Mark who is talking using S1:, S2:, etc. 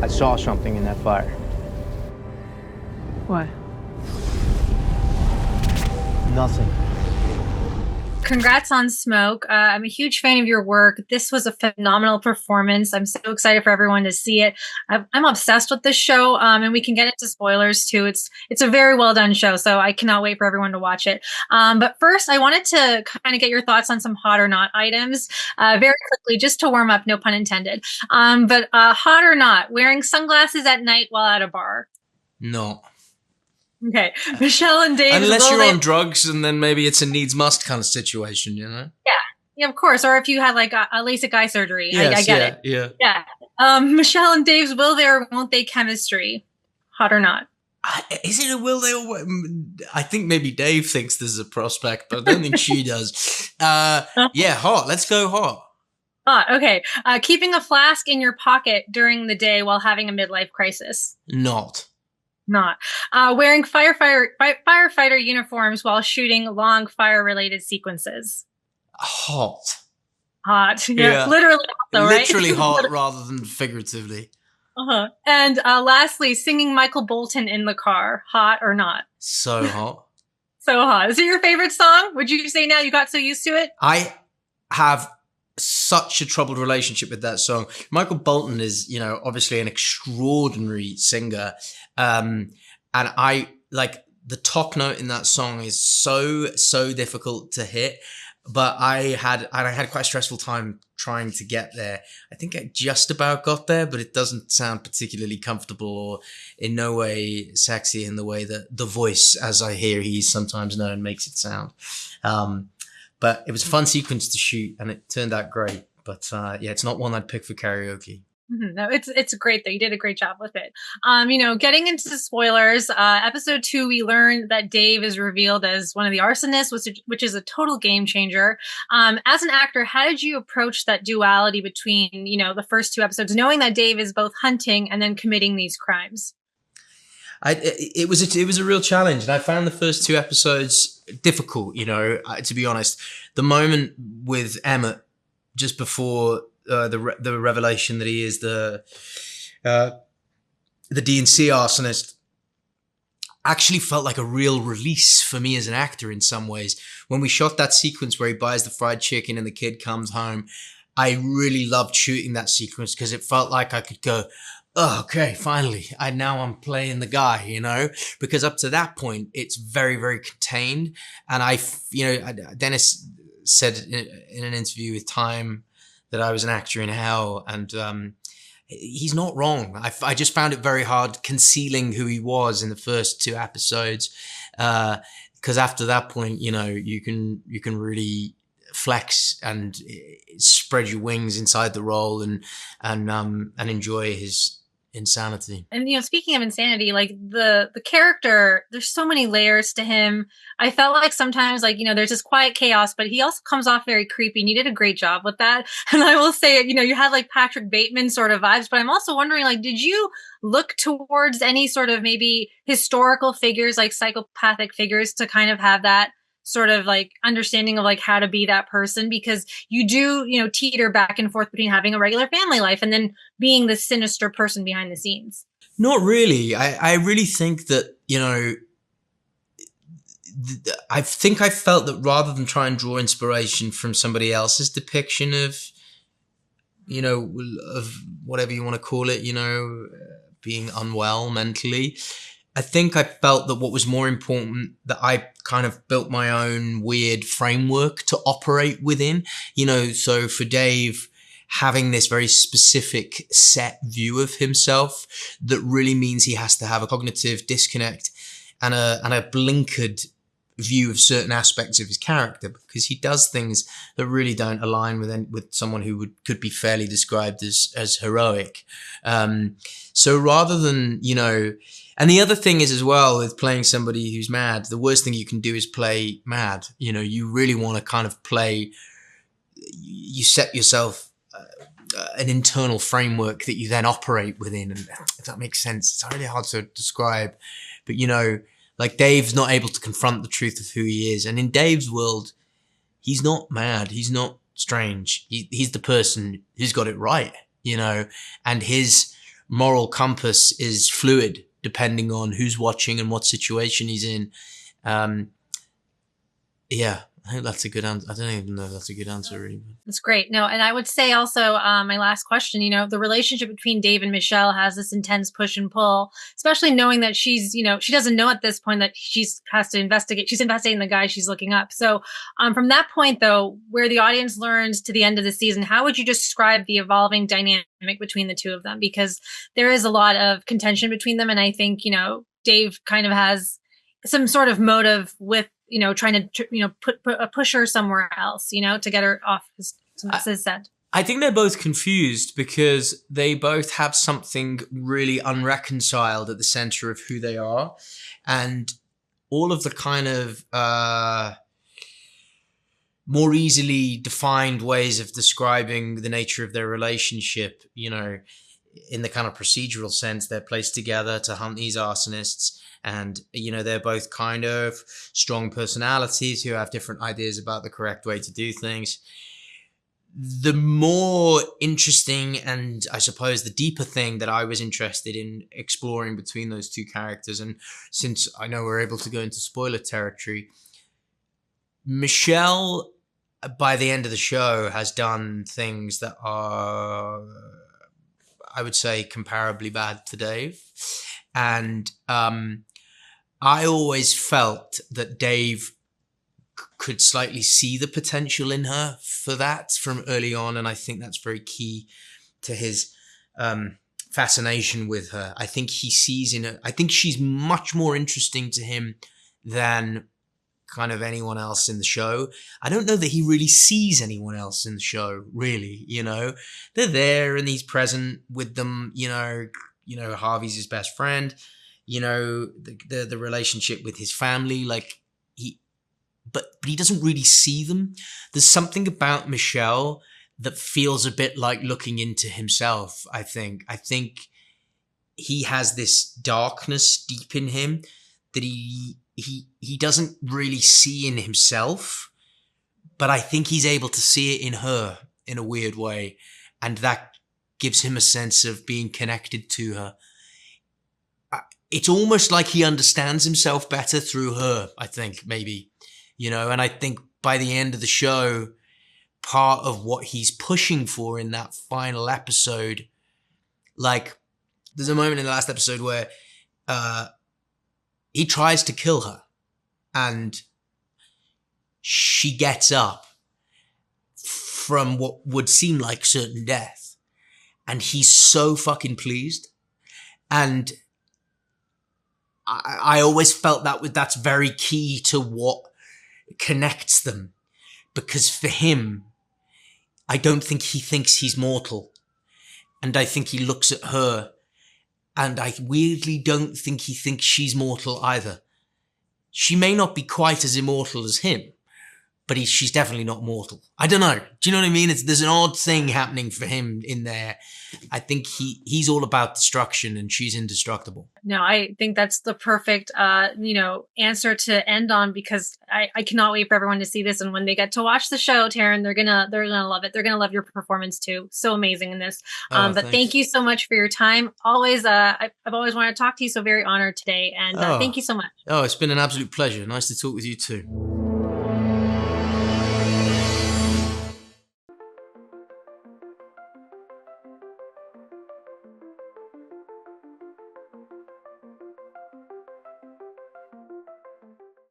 S1: I saw something in that fire.
S2: What?
S1: Nothing.
S3: Congrats on Smoke. I'm a huge fan of your work. This was a phenomenal performance. I'm so excited for everyone to see it. I'm obsessed with this show, and we can get into spoilers too. It's a very well done show, so I cannot wait for everyone to watch it. But first, I wanted to kind of get your thoughts on some hot or not items very quickly, just to warm up, no pun intended. But hot or not, wearing sunglasses at night while at a bar?
S4: No.
S3: Okay. Michelle and Dave.
S4: Unless you're on drugs and then maybe it's a needs must kind of situation, you know?
S3: Yeah, of course. Or if you had like a LASIK eye surgery.
S4: Yes,
S3: I get it. Yeah. Michelle and Dave's will they or won't they chemistry? Hot or not?
S4: Is it a will they or I think maybe Dave thinks there's a prospect, but I don't think she does. Yeah, hot. Let's go hot.
S3: Okay. Keeping a flask in your pocket during the day while having a midlife crisis?
S4: Not.
S3: Wearing firefighter uniforms while shooting long fire-related sequences?
S4: Hot.
S3: Yeah. Literally hot, though, right?
S4: Literally hot rather than figuratively.
S3: And lastly, singing Michael Bolton in the car. Hot or not?
S4: So hot.
S3: So hot. Is it your favorite song? Would you say now you got so used to it?
S4: I have such a troubled relationship with that song. Michael Bolton is, you know, obviously an extraordinary singer. And I like the top note in that song is so difficult to hit. But I had quite a stressful time trying to get there. I think I just about got there, but it doesn't sound particularly comfortable or in no way sexy in the way that the voice, as I hear he's sometimes known, makes it sound. But it was a fun sequence to shoot and it turned out great. But yeah, it's not one I'd pick for karaoke.
S3: No, it's great though. You did a great job with it. Getting into the spoilers, episode 2, we learned that Dave is revealed as one of the arsonists, which is a total game changer. As an actor, how did you approach that duality between, the first 2 episodes, knowing that Dave is both hunting and then committing these crimes?
S4: It was a real challenge, and I found the first 2 episodes difficult. To be honest, the moment with Emmett just before the revelation that he is the D&C arsonist actually felt like a real release for me as an actor in some ways. When we shot that sequence where he buys the fried chicken and the kid comes home, I really loved shooting that sequence because it felt like I could go, oh, okay, finally, I'm playing the guy, because up to that point, it's very, very contained. And Dennis said in an interview with Time that I was an actor in hell, and he's not wrong. I just found it very hard concealing who he was in the first 2 episodes, because after that point, you can really flex and spread your wings inside the role and enjoy his insanity.
S3: And speaking of insanity, like the character, there's so many layers to him. I felt like sometimes there's this quiet chaos, but he also comes off very creepy, and you did a great job with that. And I will say, you had like Patrick Bateman sort of vibes, but I'm also wondering, did you look towards any sort of maybe historical figures, like psychopathic figures, to kind of have that sort of understanding of how to be that person? Because you do, teeter back and forth between having a regular family life and then being the sinister person behind the scenes.
S4: Not really. I really think that, I think I felt that rather than try and draw inspiration from somebody else's depiction of, of whatever you want to call it, being unwell mentally, I think I felt that what was more important, that I kind of built my own weird framework to operate within, so for Dave, having this very specific set view of himself that really means he has to have a cognitive disconnect and a blinkered view of certain aspects of his character, because he does things that really don't align with someone who could be fairly described as heroic. So rather than, and the other thing is as well with playing somebody who's mad, the worst thing you can do is play mad. You really want to kind of play, you set yourself an internal framework that you then operate within. And if that makes sense, it's really hard to describe, but Dave's not able to confront the truth of who he is. And in Dave's world, he's not mad. He's not strange. He's the person who's got it right, and his moral compass is fluid depending on who's watching and what situation he's in. Yeah, I think that's a good answer. I don't even know if that's a good answer, really.
S3: That's great. No, and I would say also, my last question, the relationship between Dave and Michelle has this intense push and pull, especially knowing that she's, she doesn't know at this point that has to investigate. She's investigating the guy she's looking up. So from that point, though, where the audience learns to the end of the season, how would you describe the evolving dynamic between the two of them? Because there is a lot of contention between them. And I think, Dave kind of has some sort of motive with, trying to, push her somewhere else, to get her off his set.
S4: I think they're both confused because they both have something really unreconciled at the center of who they are. And all of the kind of more easily defined ways of describing the nature of their relationship, in the kind of procedural sense, they're placed together to hunt these arsonists. And, they're both kind of strong personalities who have different ideas about the correct way to do things. The more interesting and I suppose the deeper thing that I was interested in exploring between those two characters, and since I know we're able to go into spoiler territory, Michelle, by the end of the show, has done things that are, I would say, comparably bad to Dave. And I always felt that Dave could slightly see the potential in her for that from early on. And I think that's very key to his fascination with her. I think he sees in her, I think she's much more interesting to him than kind of anyone else in the show. I don't know that he really sees anyone else in the show, really, They're there and he's present with them, Harvey's his best friend. The relationship with his family, but he doesn't really see them. There's something about Michelle that feels a bit like looking into himself, I think. I think he has this darkness deep in him that he doesn't really see in himself, but I think he's able to see it in her in a weird way. And that gives him a sense of being connected to her. It's almost like he understands himself better through her, I think, maybe, and I think by the end of the show, part of what he's pushing for in that final episode, there's a moment in the last episode where he tries to kill her and she gets up from what would seem like certain death. And he's so fucking pleased. And I always felt that's very key to what connects them, because for him, I don't think he thinks he's mortal. And I think he looks at her and I weirdly don't think he thinks she's mortal either. She may not be quite as immortal as him, but she's definitely not mortal. I don't know. Do you know what I mean? There's an odd thing happening for him in there. I think he's all about destruction and she's indestructible.
S3: No, I think that's the perfect, answer to end on, because I cannot wait for everyone to see this. And when they get to watch the show, Taron, they're gonna love it. They're gonna love your performance too. So amazing in this. But thank you so much for your time. Always, I've always wanted to talk to you. So very honored today. And thank you so much.
S4: Oh, it's been an absolute pleasure. Nice to talk with you too.